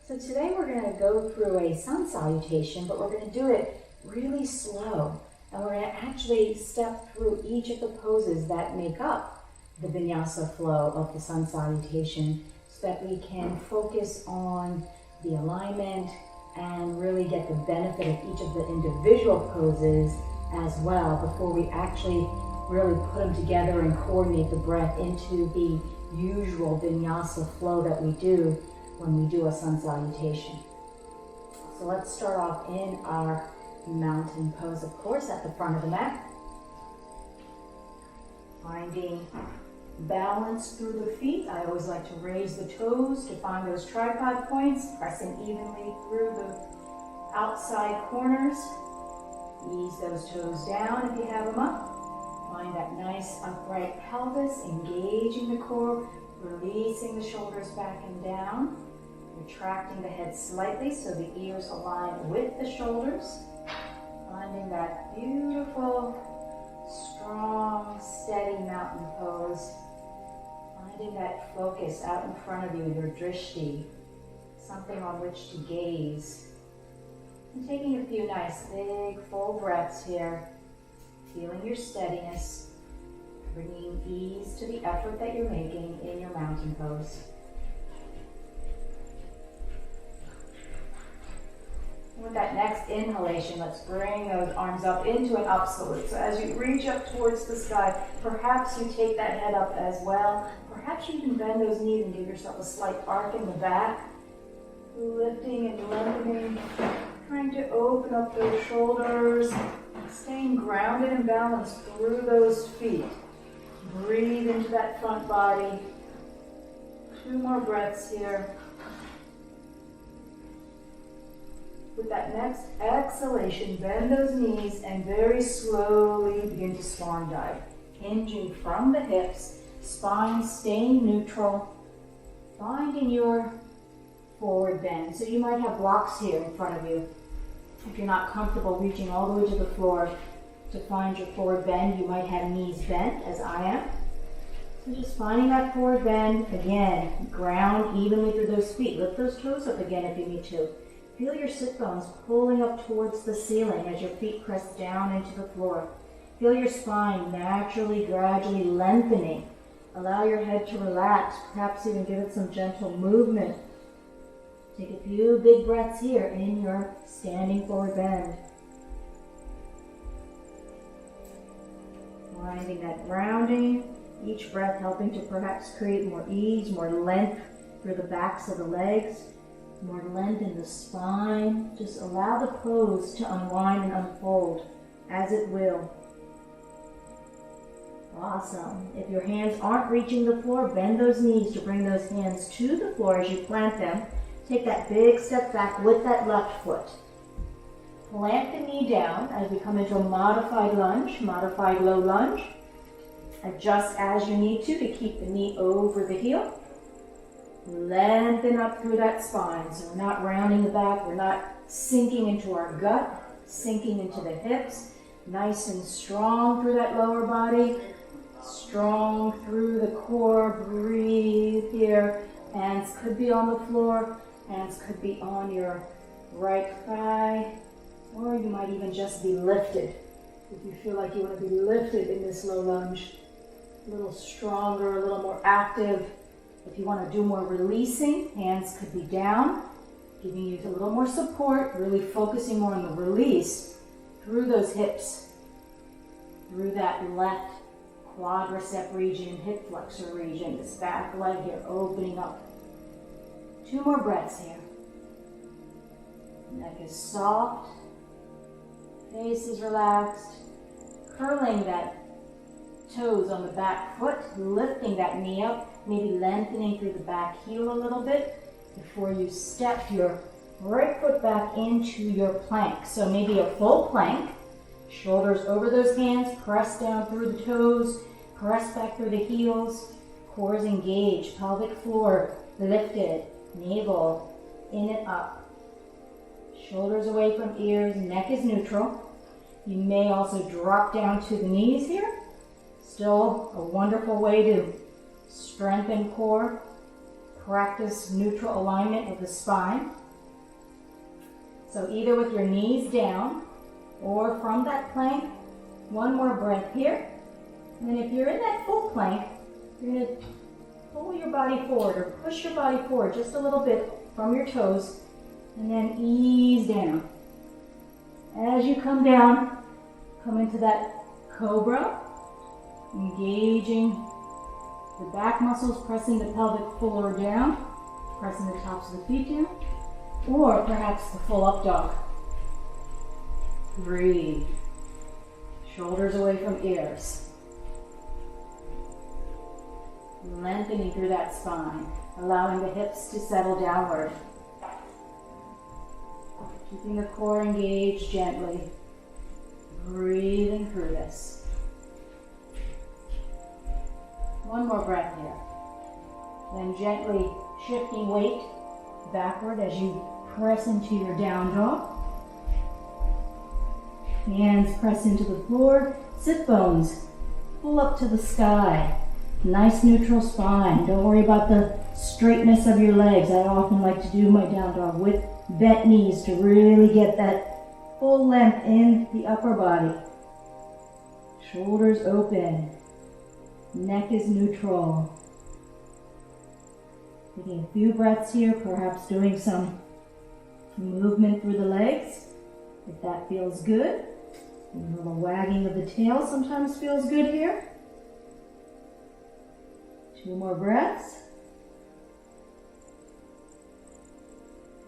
So today we're going to go through a sun salutation, but we're going to do it really slow. And we're going to actually step through each of the poses that make up the vinyasa flow of the sun salutation so that we can focus on the alignment and really get the benefit of each of the individual poses as well before we actually really put them together and coordinate the breath into the usual vinyasa flow that we do when we do a sun salutation. So let's start off in our mountain pose, of course, at the front of the mat. Finding balance through the feet. I always like to raise the toes to find those tripod points, pressing evenly through the outside corners. Ease those toes down if you have them up. Find that nice upright pelvis, engaging the core, releasing the shoulders back and down, retracting the head slightly so the ears align with the shoulders. Finding that beautiful, strong, steady mountain pose. Finding that focus out in front of you, your drishti, something on which to gaze. And taking a few nice, big, full breaths here. Feeling your steadiness, bringing ease to the effort that you're making in your mountain pose. With that next inhalation, let's bring those arms up into an up salute. So as you reach up towards the sky, perhaps you take that head up as well. Perhaps you can bend those knees and give yourself a slight arc in the back. Lifting and lengthening, trying to open up those shoulders, staying grounded and balanced through those feet. Breathe into that front body. 2 more breaths here. With that next exhalation, bend those knees and very slowly begin to swan dive. Hinging from the hips, spine staying neutral, finding your forward bend. So you might have blocks here in front of you. If you're not comfortable reaching all the way to the floor to find your forward bend, you might have knees bent, as I am. So just finding that forward bend. Again, ground evenly through those feet. Lift those toes up again if you need to. Feel your sit bones pulling up towards the ceiling as your feet press down into the floor. Feel your spine naturally, gradually lengthening. Allow your head to relax, perhaps even give it some gentle movement. Take a few big breaths here in your standing forward bend. Finding that grounding, each breath helping to perhaps create more ease, more length through the backs of the legs. More length in the spine. Just allow the pose to unwind and unfold as it will. Awesome. If your hands aren't reaching the floor, bend those knees to bring those hands to the floor as you plant them. Take that big step back with that left foot. Plant the knee down as we come into a modified lunge, modified low lunge. Adjust as you need to keep the knee over the heel. Lengthen up through that spine. So we're not rounding the back, we're not sinking into our gut, sinking into the hips. Nice and strong through that lower body. Strong through the core. Breathe here. Hands could be on the floor. Hands could be on your right thigh. Or you might even just be lifted. If you feel like you want to be lifted in this low lunge. A little stronger, a little more active. If you want to do more releasing, hands could be down, giving you a little more support, really focusing more on the release through those hips, through that left quadricep region, hip flexor region, this back leg here, opening up. 2 more breaths here. Neck is soft, face is relaxed, curling that toes on the back foot, lifting that knee up, maybe lengthening through the back heel a little bit before you step your right foot back into your plank. So maybe a full plank, shoulders over those hands, press down through the toes, press back through the heels, core is engaged, pelvic floor lifted, navel in and up. Shoulders away from ears, neck is neutral. You may also drop down to the knees here. Still a wonderful way to strengthen core, practice neutral alignment of the spine. So either with your knees down or from that plank, one more breath here. And then if you're in that full plank, you're going to pull your body forward or push your body forward just a little bit from your toes and then ease down. As you come down, come into that cobra, engaging the back muscles, pressing the pelvic floor down, pressing the tops of the feet down, or perhaps the full up dog. Breathe. Shoulders away from ears. Lengthening through that spine, allowing the hips to settle downward. Keeping the core engaged gently. Breathing through this. One more breath here. Then gently shifting weight backward as you press into your down dog. Hands press into the floor. Sit bones pull up to the sky. Nice neutral spine. Don't worry about the straightness of your legs. I often like to do my down dog with bent knees to really get that full length in the upper body. Shoulders open. Neck is neutral. Taking a few breaths here, perhaps doing some movement through the legs, if that feels good. A little wagging of the tail sometimes feels good here. 2 more breaths.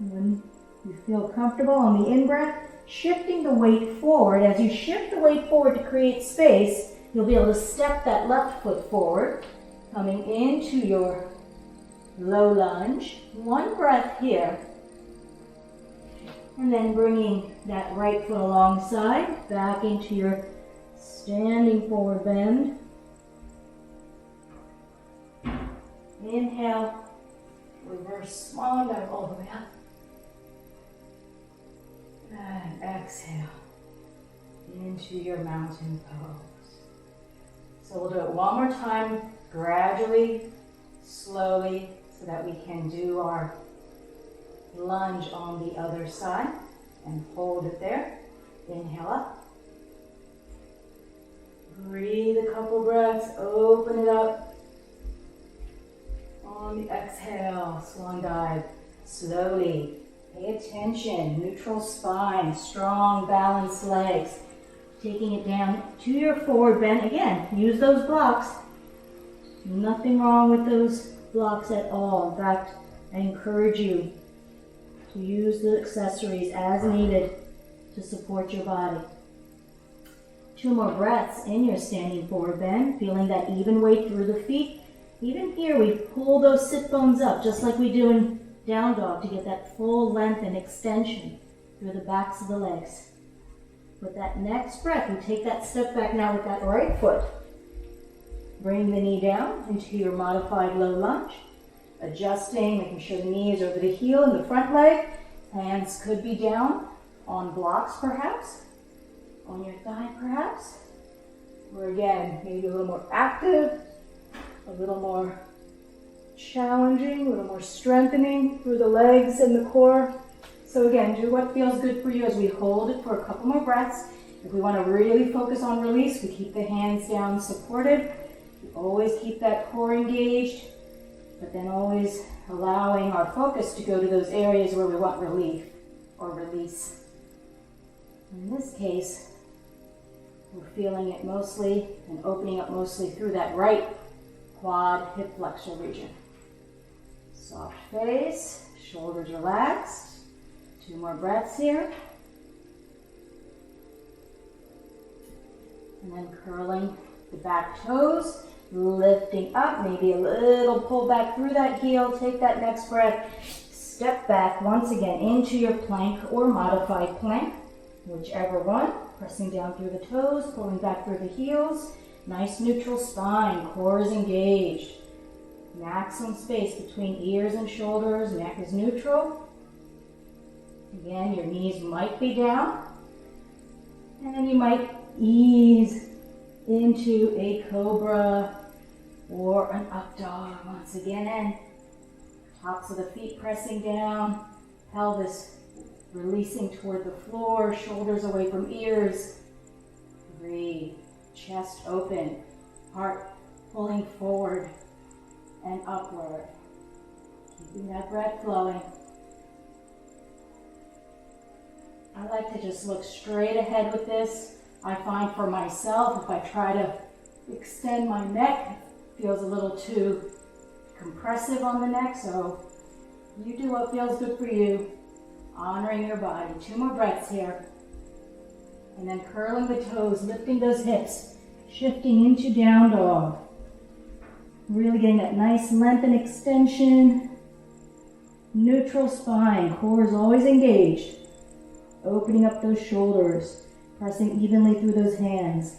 And when you feel comfortable on the in-breath, shifting the weight forward. As you shift the weight forward to create space, you'll be able to step that left foot forward, coming into your low lunge. 1 breath here. And then bringing that right foot alongside, back into your standing forward bend. Inhale, reverse swan dive all the way up. And exhale into your mountain pose. So we'll do it one more time, gradually, slowly, so that we can do our lunge on the other side and hold it there. Inhale up. Breathe a couple breaths, open it up. On the exhale, swan dive, slowly. Pay attention, neutral spine, strong balanced legs. Taking it down to your forward bend. Again, use those blocks. Nothing wrong with those blocks at all. In fact, I encourage you to use the accessories as needed to support your body. 2 more breaths in your standing forward bend, feeling that even weight through the feet. Even here, we pull those sit bones up, just like we do in down dog, to get that full length and extension through the backs of the legs. With that next breath, we take that step back now with that right foot. Bring the knee down into your modified low lunge. Adjusting, making sure the knee is over the heel and the front leg. Hands could be down on blocks perhaps, on your thigh perhaps. Or again, maybe a little more active, a little more challenging, a little more strengthening through the legs and the core. So again, do what feels good for you as we hold it for a couple more breaths. If we want to really focus on release, we keep the hands down supported. We always keep that core engaged, but then always allowing our focus to go to those areas where we want relief or release. In this case, we're feeling it mostly and opening up mostly through that right quad hip flexor region. Soft face, shoulders relaxed. 2 more breaths here. And then curling the back toes, lifting up, maybe a little pull back through that heel. Take that next breath. Step back once again into your plank or modified plank, whichever one. Pressing down through the toes, pulling back through the heels. Nice neutral spine, core is engaged. Maximum space between ears and shoulders, neck is neutral. Again, your knees might be down. And then you might ease into a cobra or an up dog once again. Tops of the feet pressing down, pelvis releasing toward the floor, shoulders away from ears. Breathe, chest open, heart pulling forward and upward. Keeping that breath flowing. I like to just look straight ahead with this. I find for myself, if I try to extend my neck, it feels a little too compressive on the neck, so you do what feels good for you, honoring your body. 2 more breaths here. And then curling the toes, lifting those hips, shifting into down dog. Really getting that nice length and extension. Neutral spine, core is always engaged. Opening up those shoulders, pressing evenly through those hands.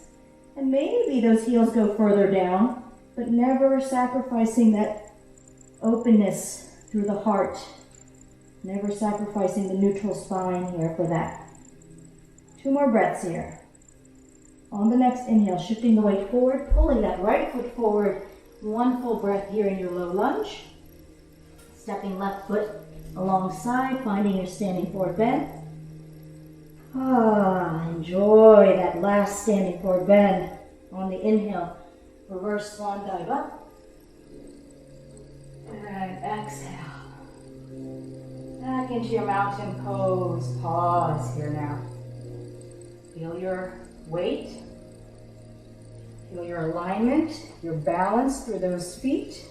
And maybe those heels go further down, but never sacrificing that openness through the heart. Never sacrificing the neutral spine here for that. 2 more breaths here. On the next inhale, shifting the weight forward, pulling that right foot forward. 1 full breath here in your low lunge. Stepping left foot alongside, finding your standing forward bend. Enjoy that last standing forward bend. On the inhale, reverse swan dive up. And exhale. Back into your mountain pose. Pause here now. Feel your weight. Feel your alignment, your balance through those feet.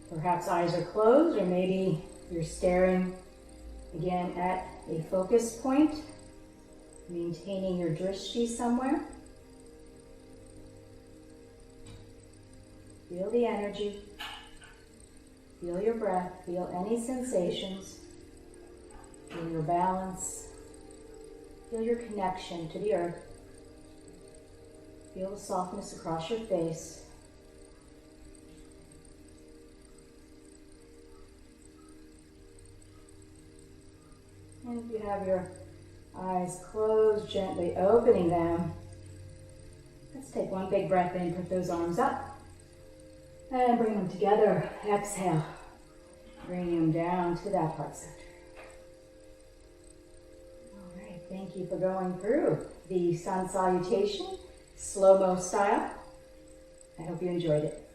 Perhaps eyes are closed, or maybe you're staring again at a focus point, maintaining your drishti somewhere. Feel the energy. Feel your breath. Feel any sensations. Feel your balance. Feel your connection to the earth. Feel the softness across your face. And if you have your eyes closed, gently opening them, let's take 1 big breath in, put those arms up, and bring them together. Exhale. Bring them down to that heart center. All right, thank you for going through the Sun Salutation, slow-mo style. I hope you enjoyed it.